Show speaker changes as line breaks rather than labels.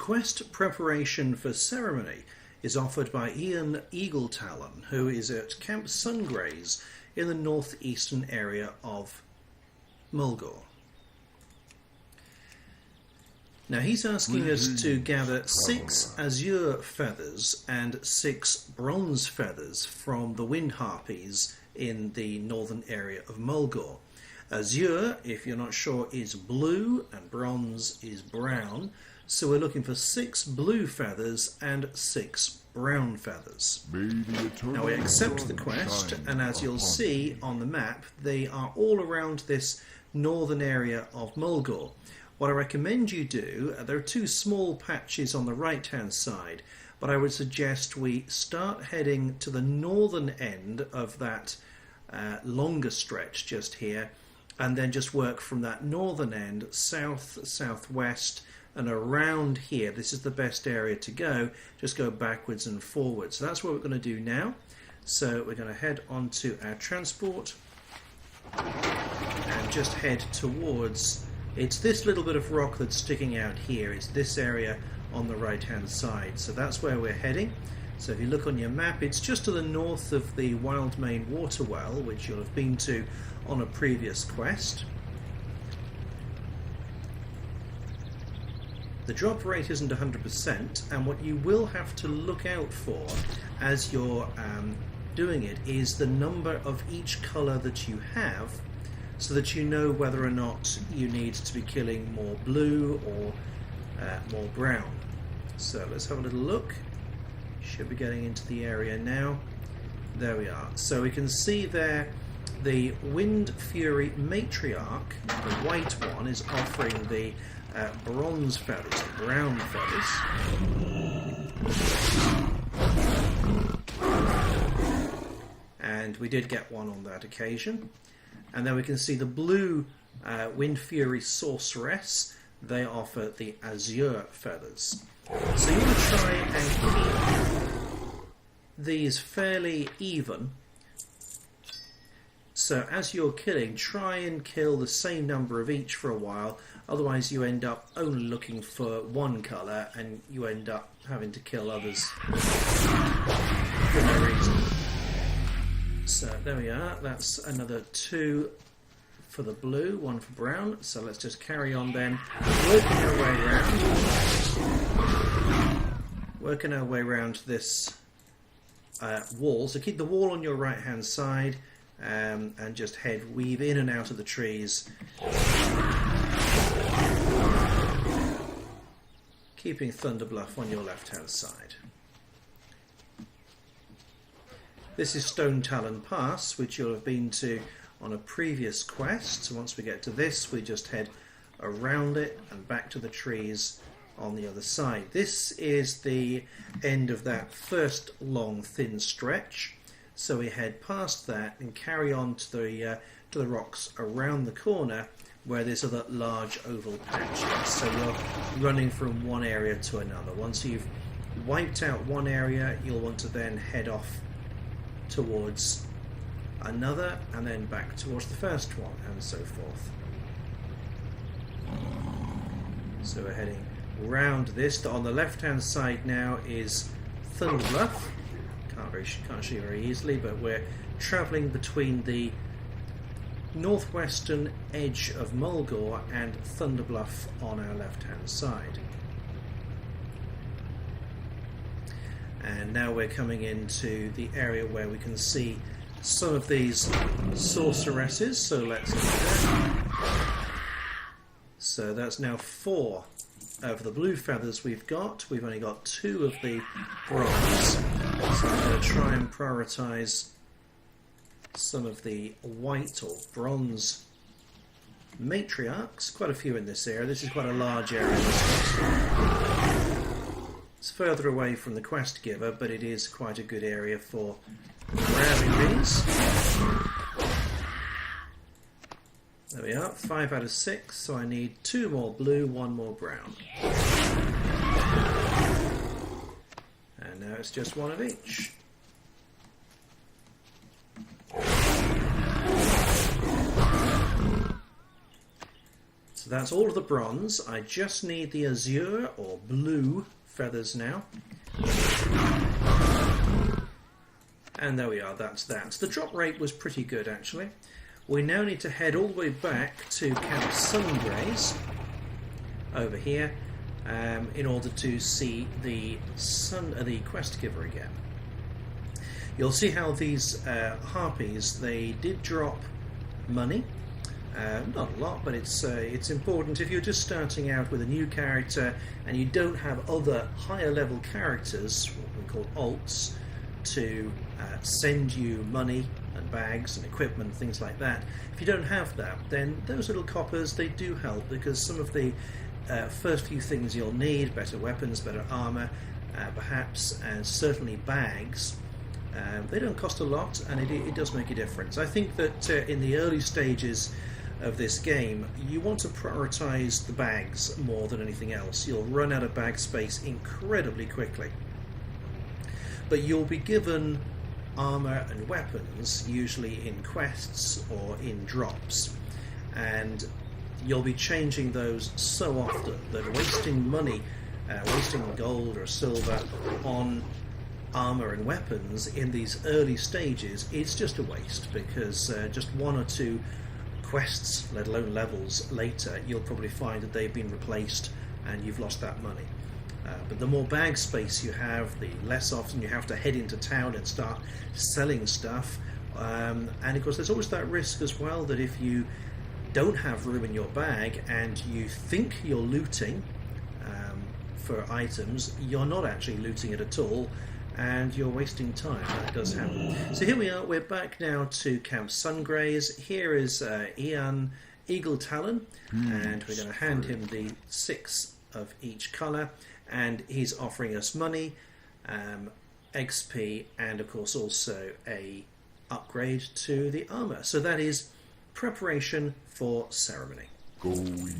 quest preparation for ceremony is offered by Ian Eagletalon, who is at Camp Sungraze in the northeastern area of Mulgore. Now he's asking us to gather 6 azure feathers and 6 bronze feathers from the wind harpies in the northern area of Mulgore. Azure, if you're not sure, is blue and bronze is brown. So we're looking for 6 blue feathers and 6 brown feathers. Now we accept the quest, and as you'll see on the map, they are all around this northern area of Mulgore. What I recommend you do, there are 2 small patches on the right hand side, but I would suggest we start heading to the northern end of that longer stretch just here, and then just work from that northern end south, southwest, and around here. This is the best area to go. Just go backwards and forwards. So that's what we're going to do now. So we're going to head onto our transport and just head towards, it's this little bit of rock that's sticking out here. It's this area on the right hand side. So that's where we're heading. So if you look on your map, it's just to the north of the Wildmane water well, which you'll have been to on a previous quest. The drop rate isn't 100%, and what you will have to look out for as you're doing it is the number of each colour that you have, so that you know whether or not you need to be killing more blue or more brown. So let's have a little look. Should be getting into the area now. There we are. So we can see there the Wind Fury Matriarch, the white one, is offering the bronze feathers, the brown feathers. And we did get one on that occasion. And then we can see the blue Wind Fury Sorceress. They offer the azure feathers. So you want to try and keep these fairly even. So as you're killing, try and kill the same number of each for a while. Otherwise you end up only looking for one colour and you end up having to kill others for no reason. So there we are. That's another 2 for the blue, 1 for brown. So let's just carry on then, working our way around this wall. So keep the wall on your right hand side and just weave in and out of the trees, keeping Thunderbluff on your left hand side. This is Stone Talon Pass, which you'll have been to on a previous quest. So once we get to this, we just head around it and back to the trees on the other side. This is the end of that first long thin stretch. So we head past that and carry on to the rocks around the corner where there's other large oval patches. So you're running from one area to another. Once you've wiped out one area, you'll want to then head off towards another and then back towards the first one and so forth. So we're heading round this. On the left hand side now is Thunderbluff. Can't see very easily, but we're travelling between the northwestern edge of Mulgore and Thunderbluff on our left hand side. And now we're coming into the area where we can see some of these sorceresses, so let's get there. So that's now 4 of the blue feathers we've got. We've only got 2 of the bronze. So I'm going to try and prioritise some of the white or bronze matriarchs. Quite a few in this area. This is quite a large area. It's further away from the quest giver, but it is quite a good area for grabbing these. There we are, 5 out of 6, so I need 2 more blue, 1 more brown. And now it's just 1 of each. So that's all of the bronze. I just need the azure or blue feathers now. And there we are, that's that. The drop rate was pretty good actually. We now need to head all the way back to Camp Sungraze over here in order to see the quest giver again. You'll see how these harpies, they did drop money. Not a lot, but it's important if you're just starting out with a new character and you don't have other higher level characters, what we call alts, to send you money and bags and equipment, things like that. If you don't have that, then those little coppers, they do help, because some of the first few things you'll need, better weapons, better armour, perhaps, and certainly bags, they don't cost a lot, and it does make a difference. I think that in the early stages of this game, you want to prioritise the bags more than anything else. You'll run out of bag space incredibly quickly. But you'll be given armour and weapons, usually in quests or in drops. And you'll be changing those so often that wasting money, wasting gold or silver on armour and weapons in these early stages, it's just a waste, because just one or two quests, let alone levels later, you'll probably find that they've been replaced and you've lost that money. But the more bag space you have, the less often you have to head into town and start selling stuff. And of course there's always that risk as well, that if you don't have room in your bag and you think you're looting for items, you're not actually looting it at all, and you're wasting time. That does happen. So here we are, we're back now to Camp Sungraze. Here is Ian Eagle Talon, and we're going to hand him the 6 of each colour, and he's offering us money, XP, and of course also a upgrade to the armour. So that is preparation for ceremony.
Going.